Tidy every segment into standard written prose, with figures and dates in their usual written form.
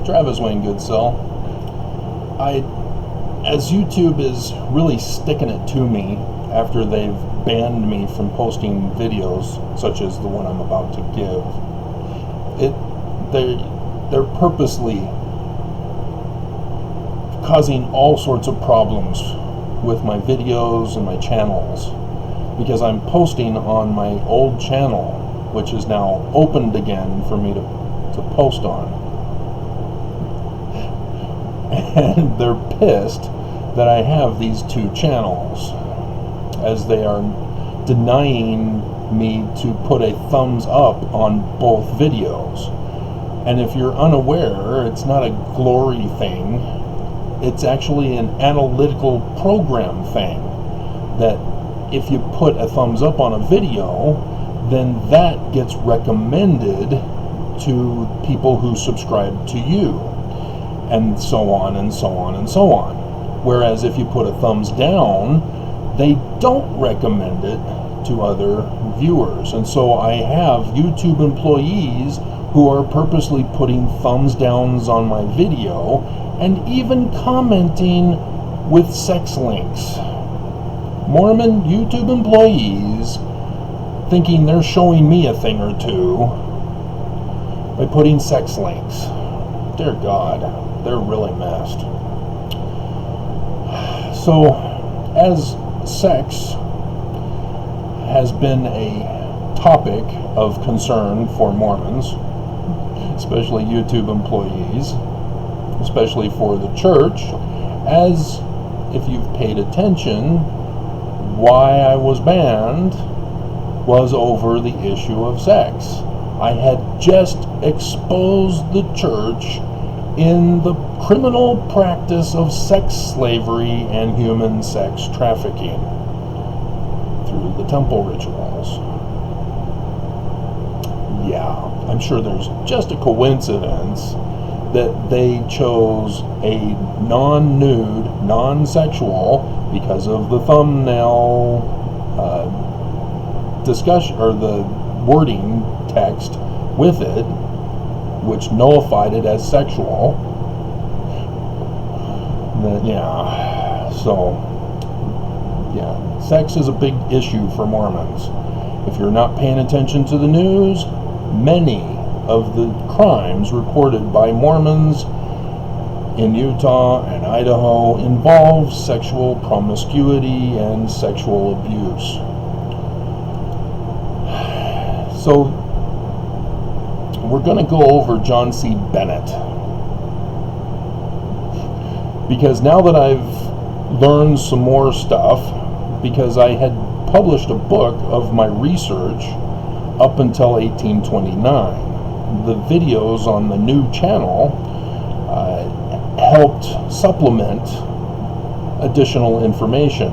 Travis Wayne Goodsell. As YouTube is really sticking it to me after they've banned me from posting videos such as the one I'm about to give, they're purposely causing all sorts of problems with my videos and my channels, because I'm posting on my old channel, which is now opened again for me to post on. And they're pissed that I have these two channels, as they are denying me to put a thumbs up on both videos. And if you're unaware, it's not a glory thing. It's actually an analytical program thing, that if you put a thumbs up on a video, then that gets recommended to people who subscribe to you, and so on and so on and so on. Whereas if you put a thumbs down, they don't recommend it to other viewers. And so I have YouTube employees who are purposely putting thumbs downs on my video and even commenting with sex links. Mormon YouTube employees thinking they're showing me a thing or two by putting sex links. Dear God, they're really messed. So, as sex has been a topic of concern for Mormons, especially YouTube employees, especially for the church, as if you've paid attention, why I was banned was over the issue of sex. I had just exposed the church in the criminal practice of sex slavery and human sex trafficking through the temple rituals. Yeah, I'm sure there's just a coincidence that they chose a non-nude, non-sexual, because of the thumbnail discussion, or the wording text with it, which nullified it as sexual. Sex is a big issue for Mormons. If you're not paying attention to the news, many of the crimes reported by Mormons in Utah and Idaho involve sexual promiscuity and sexual abuse. So we're going to go over John C. Bennett, because now that I've learned some more stuff, because I had published a book of my research up until 1829. The videos on the new channel helped supplement additional information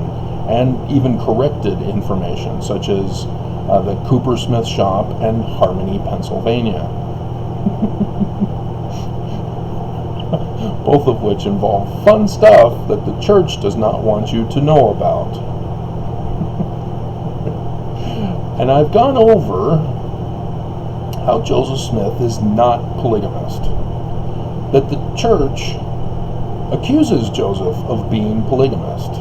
and even corrected information, such as the Coopersmith Shop and Harmony, Pennsylvania. Both of which involve fun stuff that the church does not want you to know about. And I've gone over how Joseph Smith is not polygamist, that the church accuses Joseph of being polygamist.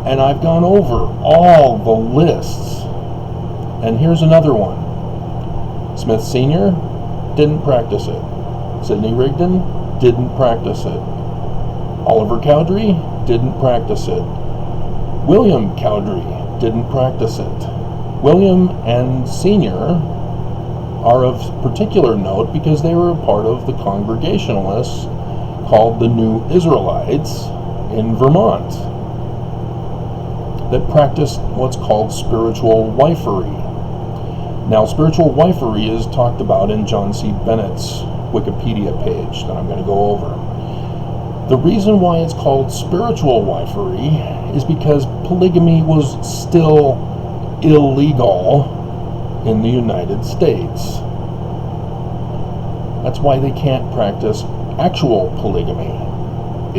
And I've gone over all the lists. And here's another one. Smith Sr. didn't practice it. Sidney Rigdon didn't practice it. Oliver Cowdery didn't practice it. William Cowdery didn't practice it. William and Sr. are of particular note because they were a part of the Congregationalists called the New Israelites in Vermont that practiced what's called spiritual wifery. Now, spiritual wifery is talked about in John C. Bennett's Wikipedia page that I'm going to go over. The reason why it's called spiritual wifery is because polygamy was still illegal in the United States. That's why they can't practice actual polygamy.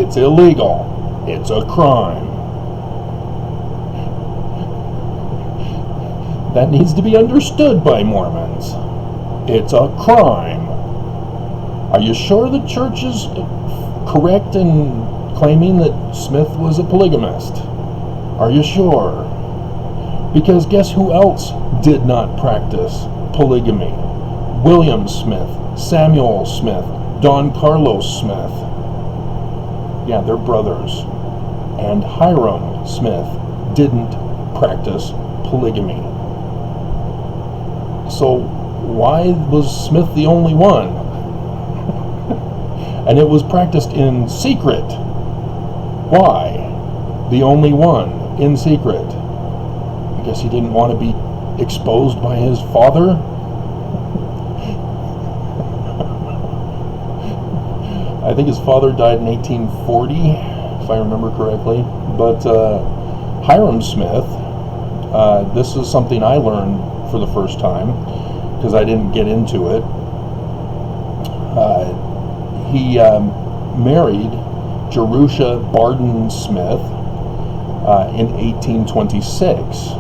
It's illegal. It's a crime. That needs to be understood by Mormons. It's a crime. Are you sure the church is correct in claiming that Smith was a polygamist? Are you sure? Because guess who else did not practice polygamy? William Smith, Samuel Smith, Don Carlos Smith. Yeah, they're brothers. And Hiram Smith didn't practice polygamy. So why was Smith the only one? And it was practiced in secret. Why? The only one in secret. I guess he didn't want to be exposed by his father. I think his father died in 1840, if I remember correctly. But Hiram Smith, this is something I learned for the first time because I didn't get into it. He married Jerusha Barden Smith in 1826.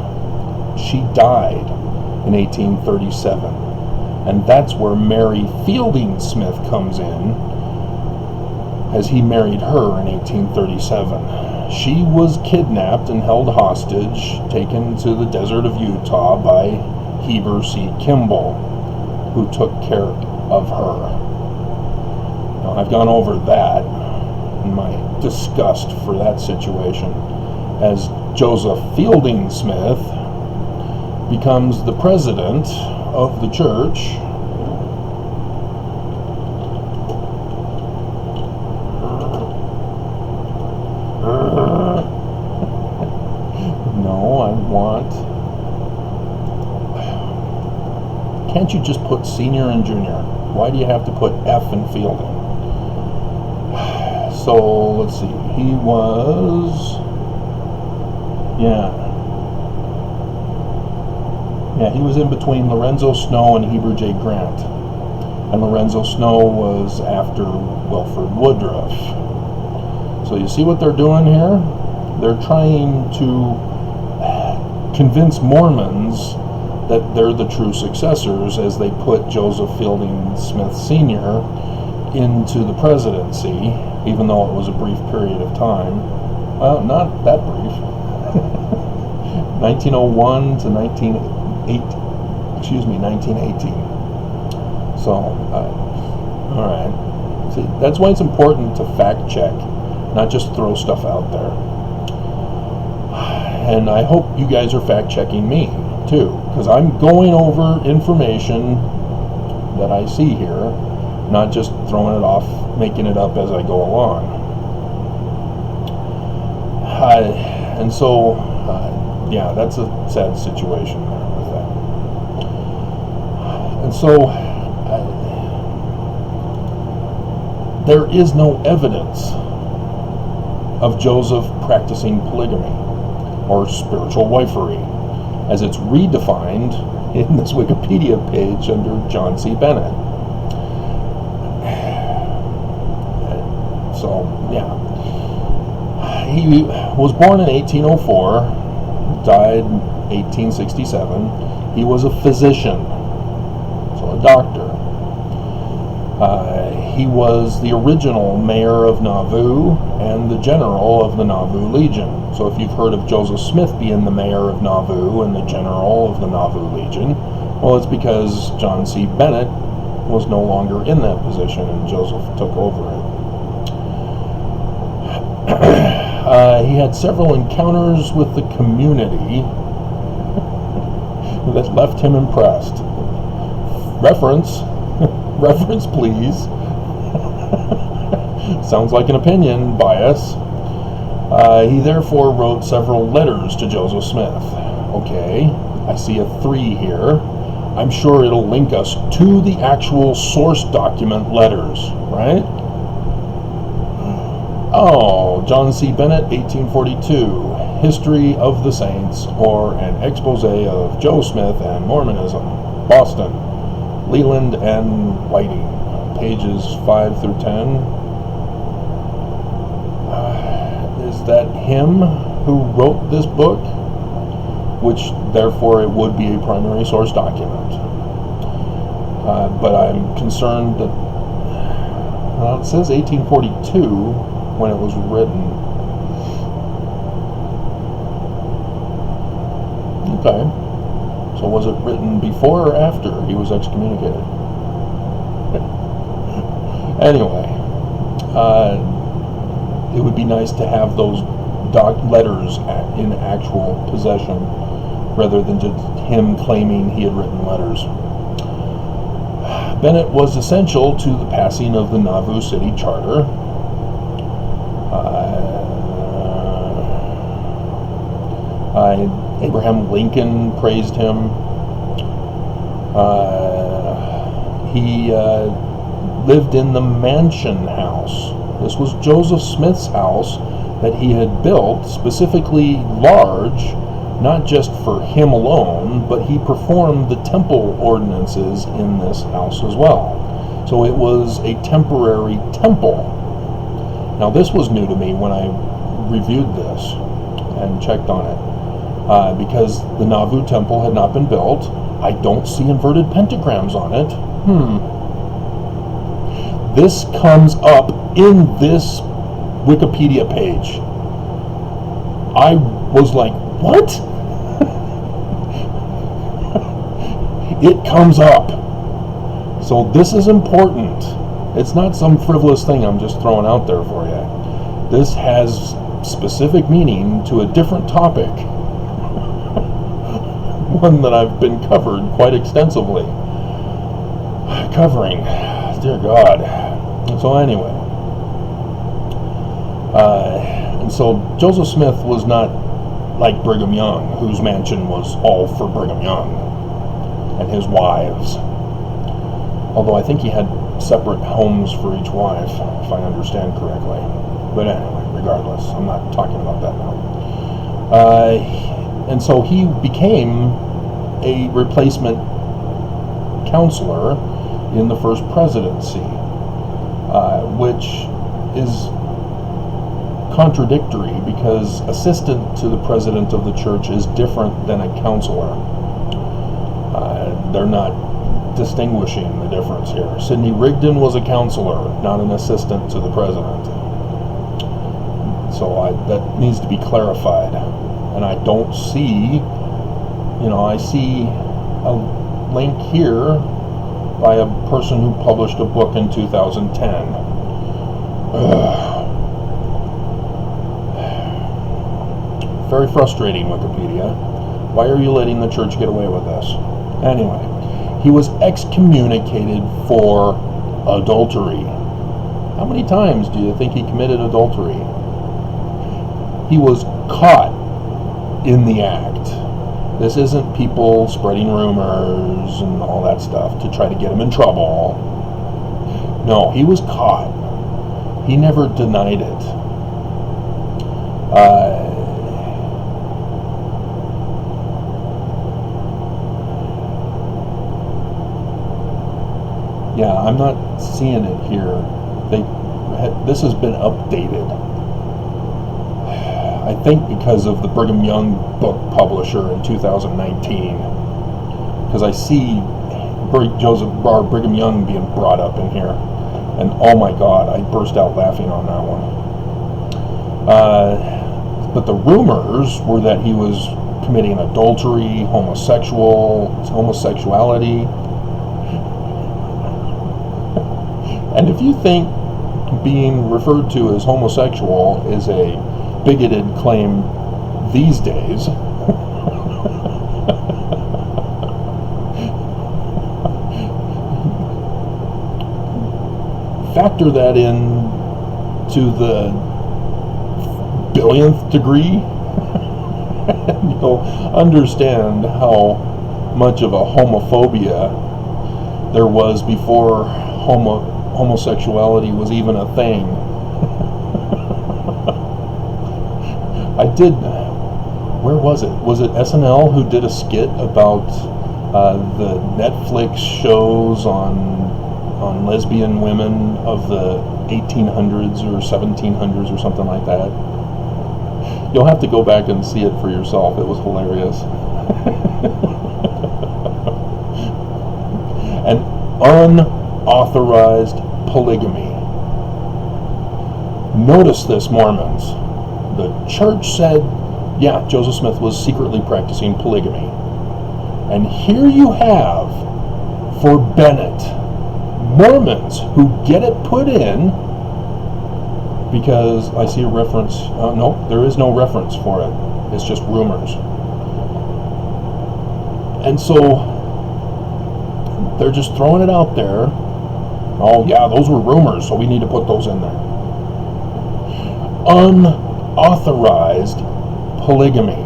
She died in 1837. And that's where Mary Fielding Smith comes in, as he married her in 1837. She was kidnapped and held hostage, taken to the desert of Utah by Heber C. Kimball, who took care of her. Now, I've gone over that in my disgust for that situation, as Joseph Fielding Smith becomes the president of the church. Can't you just put senior and junior? Why do you have to put F in Fielding? So, let's see. He was... Yeah, he was in between Lorenzo Snow and Heber J. Grant. And Lorenzo Snow was after Wilford Woodruff. So you see what they're doing here? They're trying to convince Mormons that they're the true successors as they put Joseph Fielding Smith Sr. into the presidency, even though it was a brief period of time. Well, not that brief. 1901 to 1918. So, all right. See, that's why it's important to fact check, not just throw stuff out there. And I hope you guys are fact checking me too, because I'm going over information that I see here, not just throwing it off, making it up as I go along. And so, yeah, that's a sad situation there with that. And so, there is no evidence of Joseph practicing polygamy or spiritual wifery, as it's redefined in this Wikipedia page under John C. Bennett. So, yeah. He was born in 1804, died in 1867. He was a physician, so a doctor. He was the original mayor of Nauvoo and the general of the Nauvoo Legion. So if you've heard of Joseph Smith being the mayor of Nauvoo and the general of the Nauvoo Legion, well, it's because John C. Bennett was no longer in that position and Joseph took over it. He had several encounters with the community that left him impressed. Reference, please. Sounds like an opinion bias. He therefore wrote several letters to Joseph Smith. Okay, I see a 3 here. I'm sure it'll link us to the actual source document letters, right? Oh, John C. Bennett, 1842, History of the Saints, or an expose of Joe Smith and Mormonism, Boston, Leland and Whiting, pages 5 through 10. Is that him who wrote this book? Which, therefore, it would be a primary source document. But I'm concerned that It says 1842 when it was written. Okay. So was it written before or after he was excommunicated? Anyway, it would be nice to have those letters in actual possession rather than just him claiming he had written letters. Bennett was essential to the passing of the Nauvoo City Charter. Abraham Lincoln praised him. He lived in the mansion house. This was Joseph Smith's house that he had built, specifically large, not just for him alone, but he performed the temple ordinances in this house as well. So it was a temporary temple. Now this was new to me when I reviewed this and checked on it. Because the Nauvoo temple had not been built, I don't see inverted pentagrams on it. This comes up in this Wikipedia page. I was like, what? It comes up. So this is important. It's not some frivolous thing I'm just throwing out there for you. This has specific meaning to a different topic. One that I've been covered quite extensively. Covering. Dear God. So anyway. And so Joseph Smith was not like Brigham Young, whose mansion was all for Brigham Young and his wives. Although I think he had separate homes for each wife, if I understand correctly. But anyway, regardless, I'm not talking about that now. And so he became a replacement counselor in the first presidency, which is contradictory because assistant to the president of the church is different than a counselor. They're not distinguishing the difference here. Sidney Rigdon was a counselor, not an assistant to the president. So that needs to be clarified. And I don't see, I see a link here by a person who published a book in 2010. Very frustrating, Wikipedia. Why are you letting the church get away with this? Anyway, he was excommunicated for adultery. How many times do you think he committed adultery? He was caught in the act. This isn't people spreading rumors and all that stuff to try to get him in trouble. No, he was caught. He never denied it. Yeah, I'm not seeing it here. This has been updated. I think because of the Brigham Young book publisher in 2019. Because I see Brigham Young being brought up in here. And oh my God, I burst out laughing on that one. But the rumors were that he was committing adultery, homosexuality. And if you think being referred to as homosexual is a bigoted claim these days, factor that in to the billionth degree, and you'll understand how much of a homophobia there was before homosexuality was even a thing. Where was it? Was it SNL who did a skit about the Netflix shows on lesbian women of the 1800s or 1700s or something like that? You'll have to go back and see it for yourself. It was hilarious. And unauthorized polygamy. Notice this, Mormons. The church said, yeah, Joseph Smith was secretly practicing polygamy. And here you have, for Bennett, Mormons who get it put in, because I see a reference. No, there is no reference for it. It's just rumors. And so they're just throwing it out there. Oh yeah, those were rumors, so we need to put those in there. Unauthorized polygamy.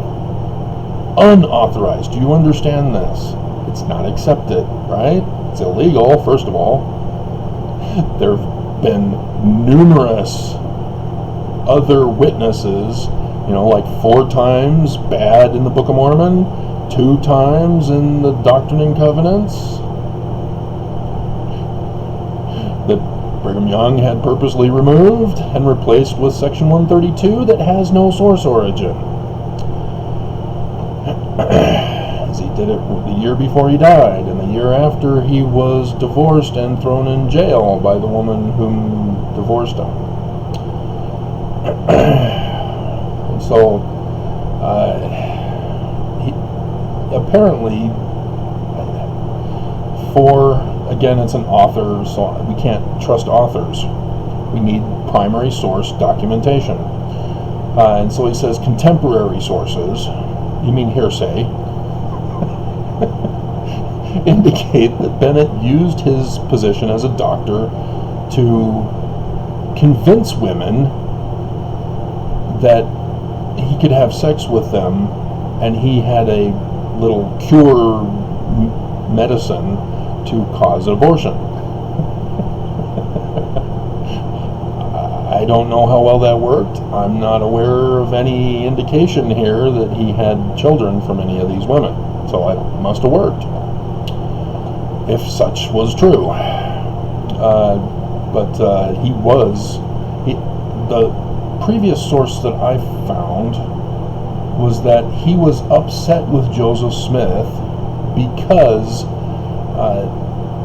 Unauthorized. Do you understand this? It's not accepted, right? It's illegal, first of all. There have been numerous other witnesses, like 4 times bad in the Book of Mormon, 2 times in the Doctrine and Covenants, that Brigham Young had purposely removed and replaced with Section 132 that has no source origin. As he did it the year before he died, and the year after he was divorced and thrown in jail by the woman whom divorced him. And so, apparently, again, it's an author, so we can't trust authors. We need primary source documentation. And so he says contemporary sources, you mean hearsay, indicate that Bennett used his position as a doctor to convince women that he could have sex with them, and he had a little cure medicine to cause abortion. I don't know how well that worked. I'm not aware of any indication here that he had children from any of these women, so it must have worked, if such was true. The previous source that I found was that he was upset with Joseph Smith because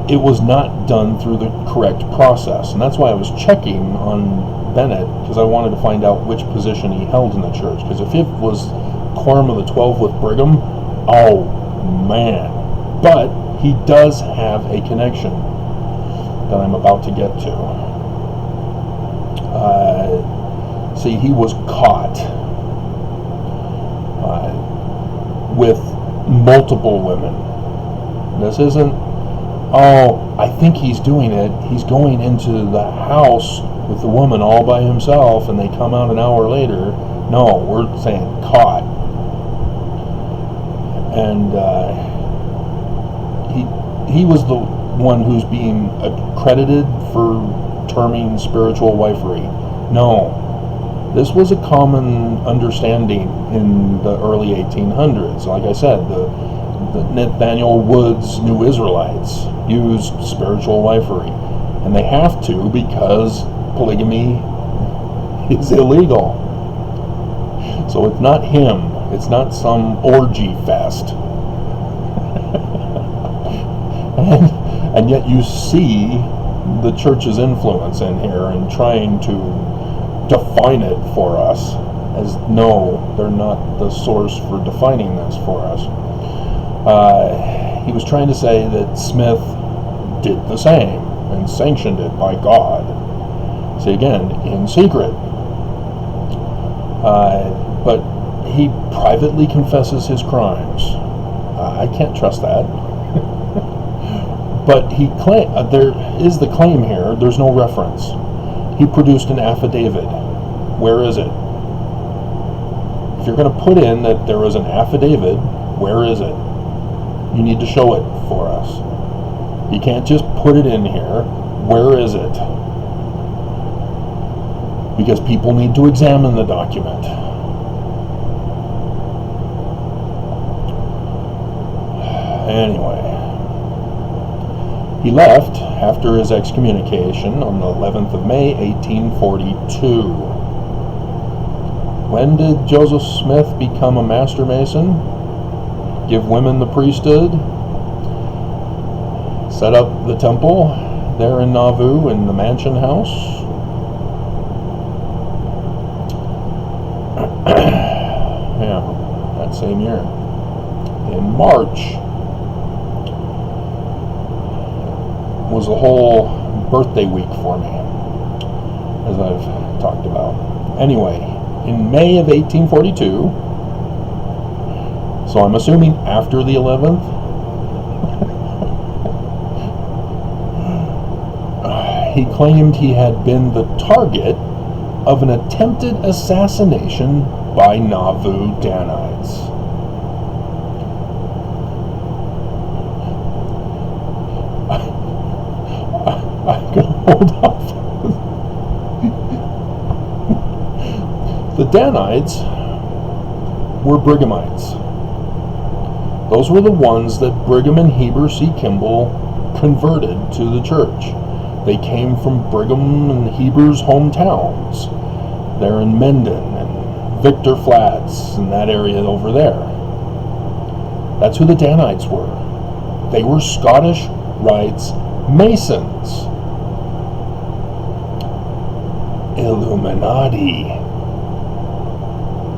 it was not done through the correct process. And that's why I was checking on Bennett, because I wanted to find out which position he held in the church. Because if it was Quorum of the 12 with Brigham, oh man. But he does have a connection that I'm about to get to. See, he was caught with multiple women. This isn't, oh, I think he's doing it. He's going into the house with the woman all by himself and they come out an hour later. No, we're saying caught. And he was the one who's being accredited for terming spiritual wifery. No. This was a common understanding in the early 1800s. Like I said, the Nathaniel Wood's New Israelites used spiritual wifery. And they have to, because polygamy is illegal. So it's not him. It's not some orgy fest. and yet you see the church's influence in here and trying to define it for us, as no, they're not the source for defining this for us. He was trying to say that Smith did the same and sanctioned it by God. See, again, in secret. But he privately confesses his crimes. I can't trust that. But there is the claim here. There's no reference. He produced an affidavit. Where is it? If you're going to put in that there was an affidavit, where is it? You need to show it for us. You can't just put it in here. Where is it? Because people need to examine the document. Anyway, he left after his excommunication on the 11th of May, 1842. When did Joseph Smith become a master mason? Give women the priesthood? Set up the temple there in Nauvoo in the mansion house? Yeah, that same year. In March was a whole birthday week for me, as I've talked about. Anyway, in May of 1842, so I'm assuming after the 11th, he claimed he had been the target of an attempted assassination by Nauvoo Danites. I'm going to hold off. The Danites were Brighamites. Those were the ones that Brigham and Heber C. Kimball converted to the church. They came from Brigham and Heber's hometowns. They're in Mendon and Victor Flats and that area over there. That's who the Danites were. They were Scottish Rites Masons. Illuminati.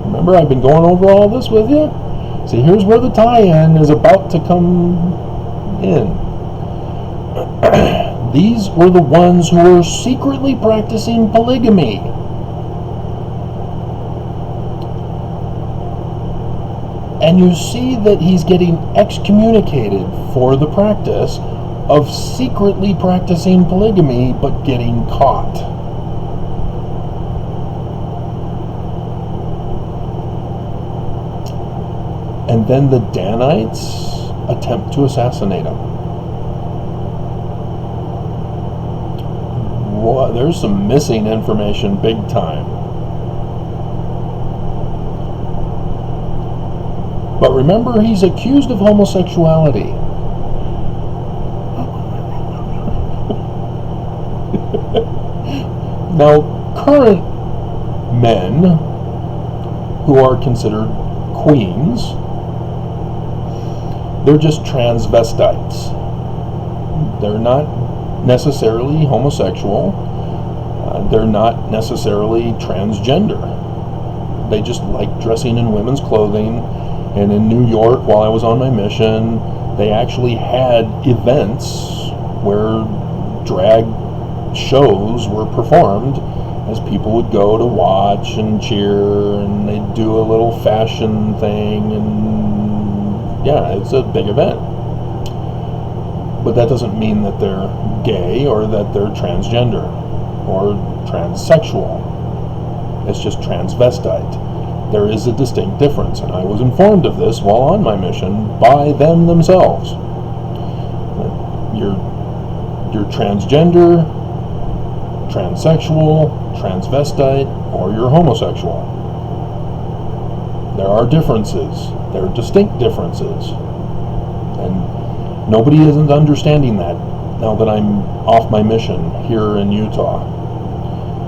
Remember, I've been going over all this with you? See, here's where the tie-in is about to come in. These were the ones who were secretly practicing polygamy. And you see that he's getting excommunicated for the practice of secretly practicing polygamy, but getting caught. And then the Danites attempt to assassinate him. There's some missing information big time. But remember, he's accused of homosexuality. Now, current men who are considered queens, they're just transvestites. They're not necessarily homosexual. They're not necessarily transgender. They just like dressing in women's clothing. And in New York, while I was on my mission, they actually had events where drag shows were performed as people would go to watch and cheer, and they'd do a little fashion thing, and yeah, it's a big event. But that doesn't mean that they're gay or that they're transgender or transsexual. It's just transvestite. There is a distinct difference, and I was informed of this while on my mission by them themselves. You're transgender, transsexual, transvestite, or you're homosexual. There are differences. There are distinct differences. And nobody isn't understanding that now that I'm off my mission here in Utah.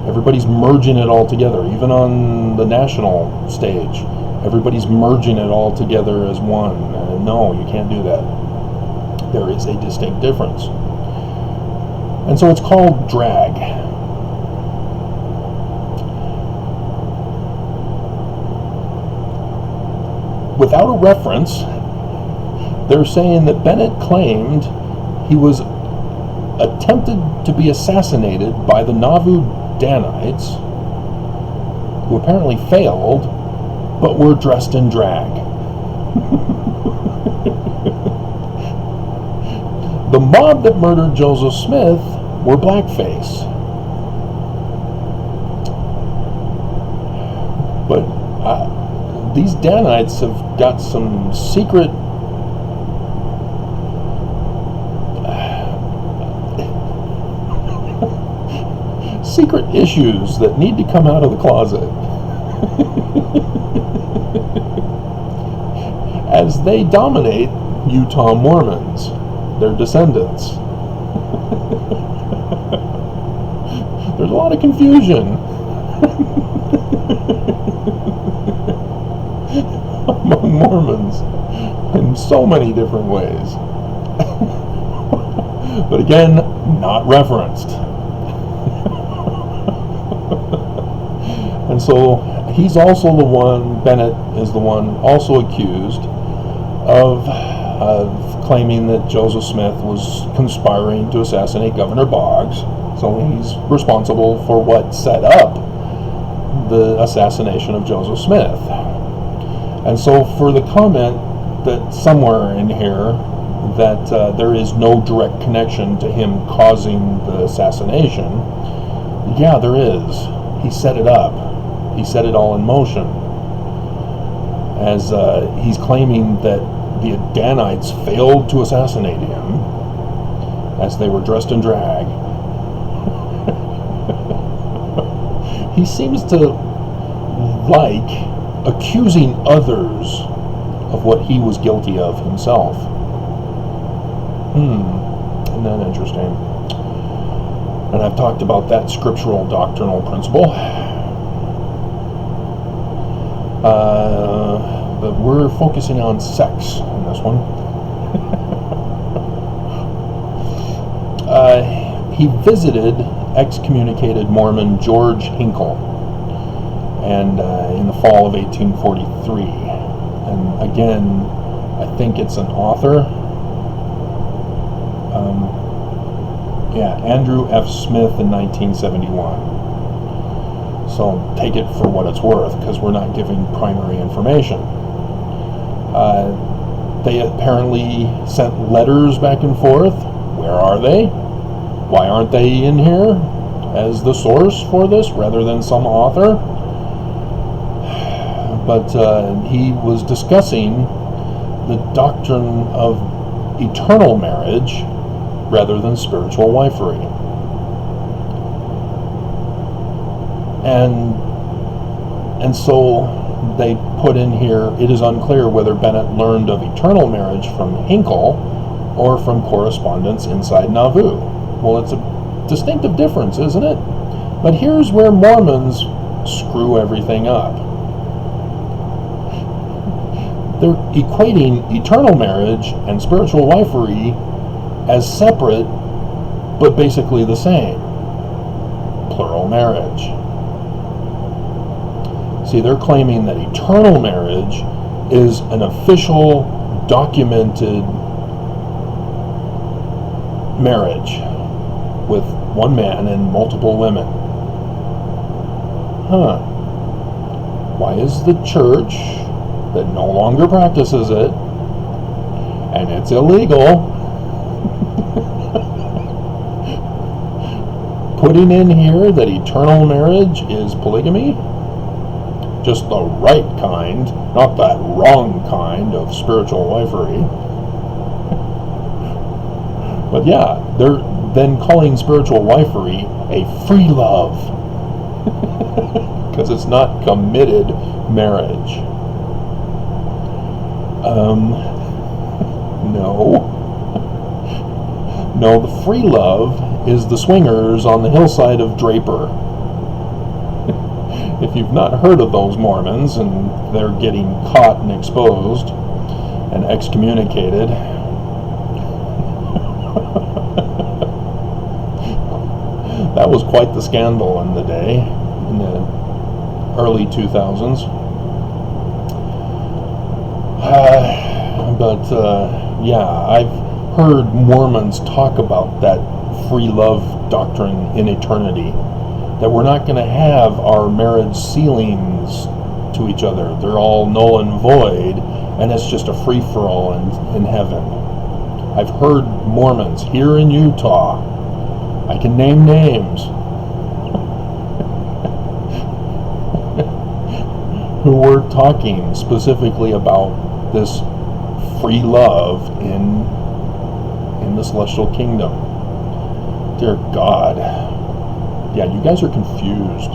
Everybody's merging it all together, even on the national stage. Everybody's merging it all together as one. No, you can't do that. There is a distinct difference. And so it's called drag. Without a reference, they're saying that Bennett claimed he was attempted to be assassinated by the Nauvoo Danites, who apparently failed, but were dressed in drag. The mob that murdered Joseph Smith were blackface. But these Danites have got some secret issues that need to come out of the closet as they dominate Utah Mormons, their descendants. There's a lot of confusion among Mormons in so many different ways. But again, not referenced. And so he's also the one, Bennett is the one also accused of claiming that Joseph Smith was conspiring to assassinate Governor Boggs. So he's responsible for what set up the assassination of Joseph Smith. And so for the comment that somewhere in here that there is no direct connection to him causing the assassination, yeah, there is. He set it up. He set it all in motion. As he's claiming that the Danites failed to assassinate him as they were dressed in drag. He seems to like accusing others of what he was guilty of himself. Isn't that interesting? And I've talked about that scriptural doctrinal principle. But we're focusing on sex in this one. He visited excommunicated Mormon George Hinkle, and in the fall of 1843. And again, I think it's an author. Andrew F. Smith in 1971. So take it for what it's worth, because we're not giving primary information. They apparently sent letters back and forth. Where are they? Why aren't they in here as the source for this rather than some author? But he was discussing the doctrine of eternal marriage rather than spiritual wifery. And so they put in here, it is unclear whether Bennett learned of eternal marriage from Hinkle or from correspondence inside Nauvoo. Well, it's a distinctive difference, isn't it? But here's where Mormons screw everything up. They're equating eternal marriage and spiritual wifery as separate, but basically the same. Plural marriage. See, they're claiming that eternal marriage is an official, documented marriage with one man and multiple women. Why is the church that no longer practices it, and it's illegal, putting in here that eternal marriage is polygamy? Just the right kind, not that wrong kind of spiritual wifery. But yeah, they're then calling spiritual wifery a free love because it's not committed marriage. No, the free love is the swingers on the hillside of Draper. If you've not heard of those Mormons, and they're getting caught and exposed and excommunicated, that was quite the scandal in the day, in the early 2000s. Yeah, I've heard Mormons talk about that free love doctrine in eternity, that we're not going to have our marriage sealings to each other. They're all null and void, and it's just a free-for-all in heaven. I've heard Mormons here in Utah, I can name names, who were talking specifically about this free love in the celestial kingdom. Dear God. Yeah, you guys are confused.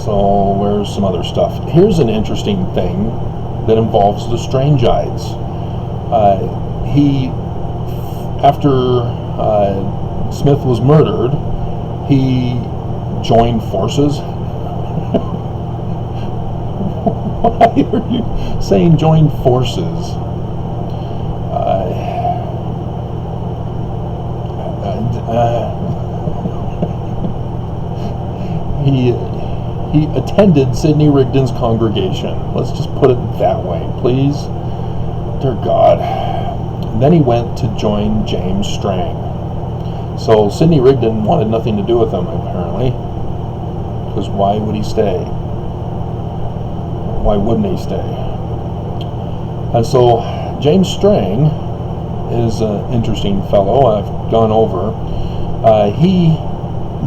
So where's some other stuff? Here's an interesting thing that involves the Strangites. After Smith was murdered, he joined forces. Why are you saying join forces? He attended Sidney Rigdon's congregation. Let's just put it that way, please. Dear God. And then he went to join James Strang. So Sidney Rigdon wanted nothing to do with him, apparently. Because why would he stay? Why wouldn't he stay? And so James Strang is an interesting fellow. I've gone over. He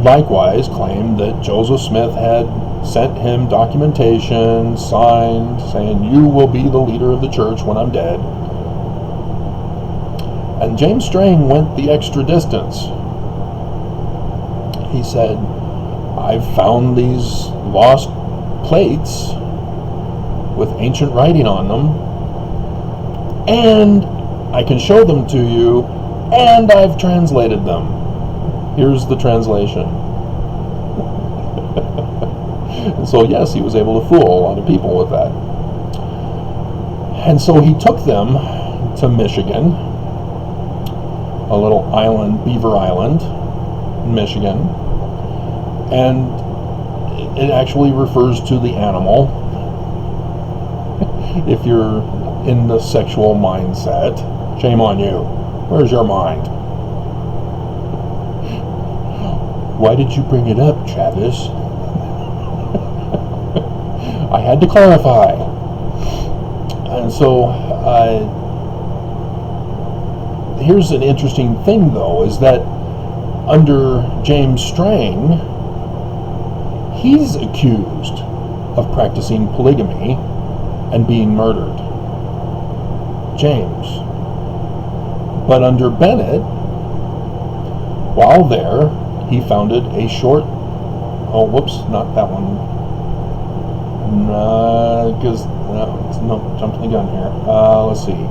likewise claimed that Joseph Smith had sent him documentation signed saying, you will be the leader of the church when I'm dead. And James Strang went the extra distance. He said, I've found these lost plates with ancient writing on them, and I can show them to you, and I've translated them. Here's the translation. And so yes, he was able to fool a lot of people with that. And so he took them to Michigan, a little island, Beaver Island, in Michigan, and it actually refers to the animal. If you're in the sexual mindset, shame on you. Where's your mind? Why did you bring it up, Travis? I had to clarify. And so, here's an interesting thing, though, is that under James Strang, he's accused of practicing polygamy and being murdered. James. But under Bennett, while there, he founded a short... Oh, whoops, not that one. Because... no, jumping the gun here. Let's see.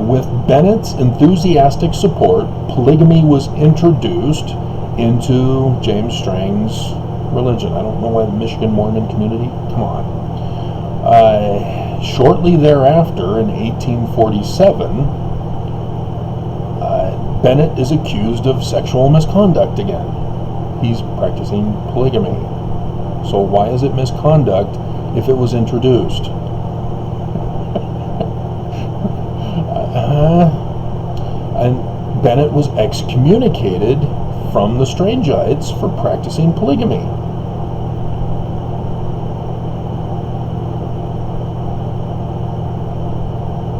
With Bennett's enthusiastic support, polygamy was introduced into James Strang's religion. I don't know why the Michigan Mormon community. Come on. Shortly thereafter, in 1847, Bennett is accused of sexual misconduct again. He's practicing polygamy. So why is it misconduct if it was introduced? And Bennett was excommunicated from the Strangites for practicing polygamy.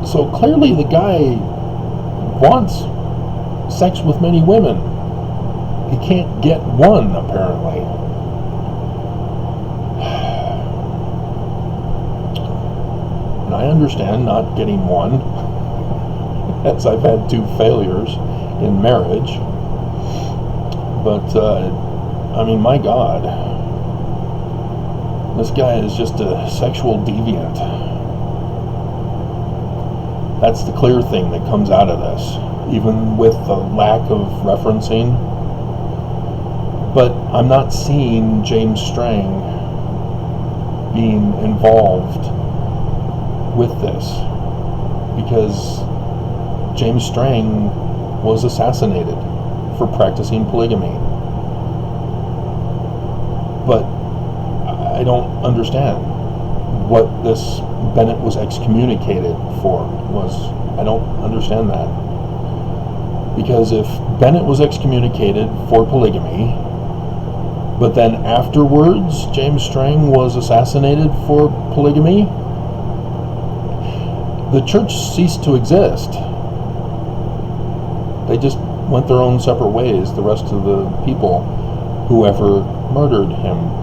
So clearly the guy wants sex with many women. He can't get one, apparently. And I understand not getting one, as I've had 2 failures in marriage. But, I mean, my God. This guy is just a sexual deviant. That's the clear thing that comes out of this, even with the lack of referencing. But I'm not seeing James Strang being involved with this, because James Strang was assassinated for practicing polygamy. But I don't understand what this Bennett was excommunicated for. I don't understand that. Because if Bennett was excommunicated for polygamy, but then afterwards James Strang was assassinated for polygamy, the church ceased to exist. They just went their own separate ways, the rest of the people, whoever murdered him.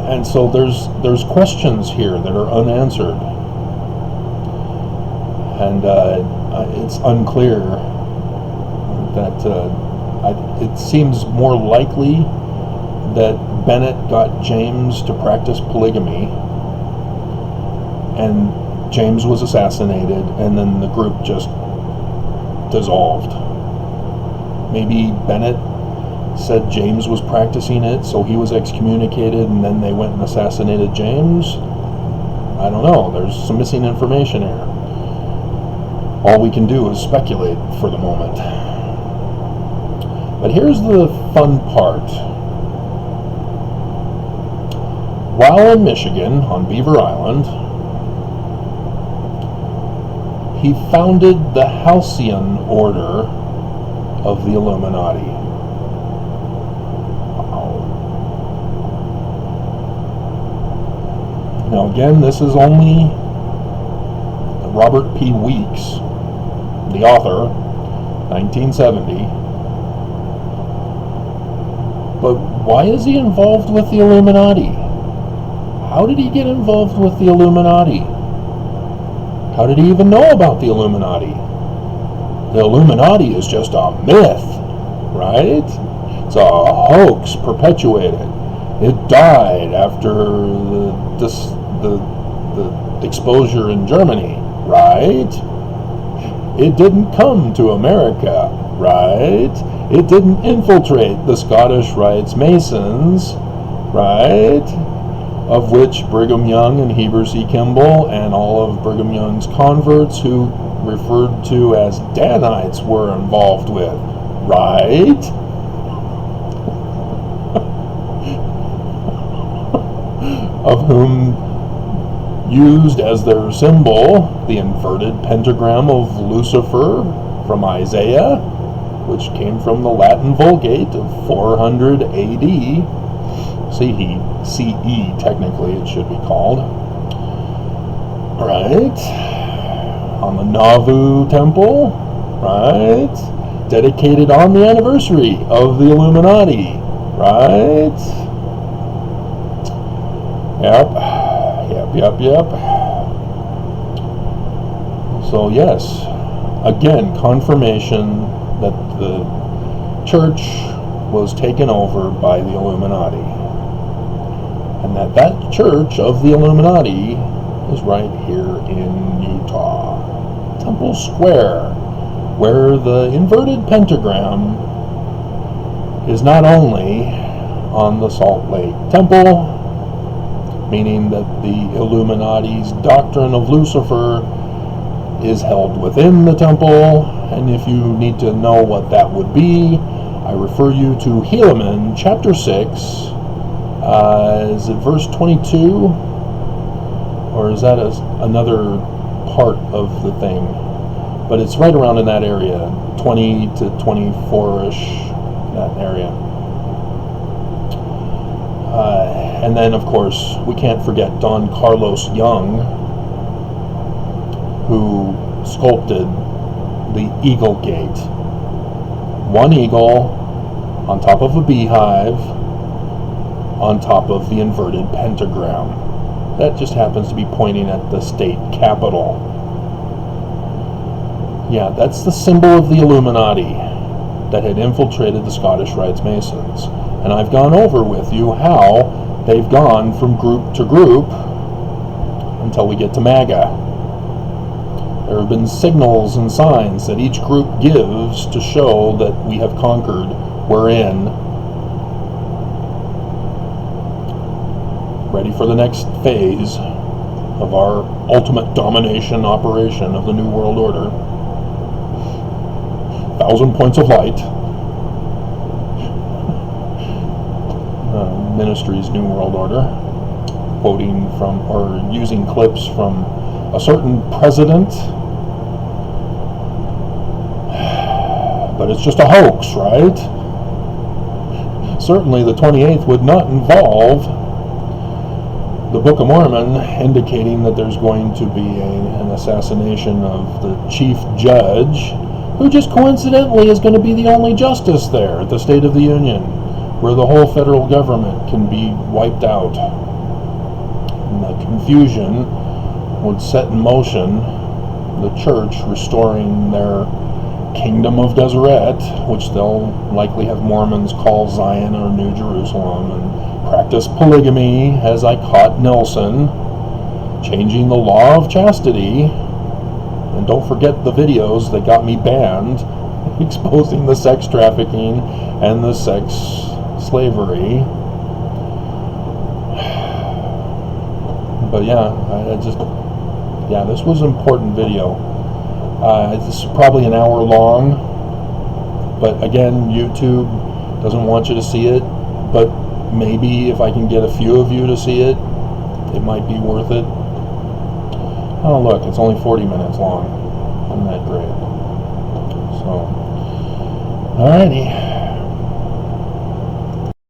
And so there's questions here that are unanswered, and it's unclear that it seems more likely that Bennett got James to practice polygamy, and James was assassinated, and then the group just dissolved. Maybe Bennett said James was practicing it, so he was excommunicated, and then they went and assassinated James. I don't know. There's some missing information here. All we can do is speculate for the moment. But here's the fun part. While in Michigan, on Beaver Island, he founded the Halcyon Order of the Illuminati. Now again, this is only Robert P. Weeks, the author, 1970. But why is he involved with the Illuminati? How did he get involved with the Illuminati? How did he even know about the Illuminati? The Illuminati is just a myth, right? It's a hoax perpetuated. It died after the exposure in Germany, right? It didn't come to America, right? It didn't infiltrate the Scottish Rites Masons, right? Of which Brigham Young and Heber C. Kimball and all of Brigham Young's converts, who referred to as Danites, were involved with, right? Of whom used as their symbol the inverted pentagram of Lucifer from Isaiah, which came from the Latin Vulgate of 400 AD. CE, technically it should be called. Right? On the Nauvoo Temple, right? Dedicated on the anniversary of the Illuminati, right? Yep. So yes, again, confirmation that the church was taken over by the Illuminati. And that church of the Illuminati is right here in Utah. Temple Square, where the inverted pentagram is not only on the Salt Lake Temple, meaning that the Illuminati's doctrine of Lucifer is held within the temple, and if you need to know what that would be, I refer you to Helaman, chapter 6, is it verse 22, or is that another part of the thing? But it's right around in that area, 20 to 24-ish, that area. And then, of course, we can't forget Don Carlos Young, who sculpted the Eagle Gate. One eagle on top of a beehive, on top of the inverted pentagram. That just happens to be pointing at the state capitol. Yeah, that's the symbol of the Illuminati that had infiltrated the Scottish Rites Masons. And I've gone over with you how they've gone from group to group until we get to MAGA. There have been signals and signs that each group gives to show that we have conquered, we're in. Ready for the next phase of our ultimate domination operation of the New World Order. 1,000 points of light. Ministry's New World Order. Quoting from, or using clips from a certain president. But it's just a hoax, right? Certainly the 28th would not involve the Book of Mormon indicating that there's going to be an assassination of the chief judge, who just coincidentally is going to be the only justice there at the State of the Union, where the whole federal government can be wiped out. And the confusion would set in motion the church restoring their Kingdom of Deseret, which they'll likely have Mormons call Zion or New Jerusalem, and practice polygamy as I caught Nelson, changing the law of chastity, and don't forget the videos that got me banned exposing the sex trafficking and the sex slavery. But yeah, this was an important video. This is probably an hour long, but again, YouTube doesn't want you to see it, but maybe if I can get a few of you to see it, it might be worth it. Oh look, it's only 40 minutes long. Isn't that great? So, alrighty.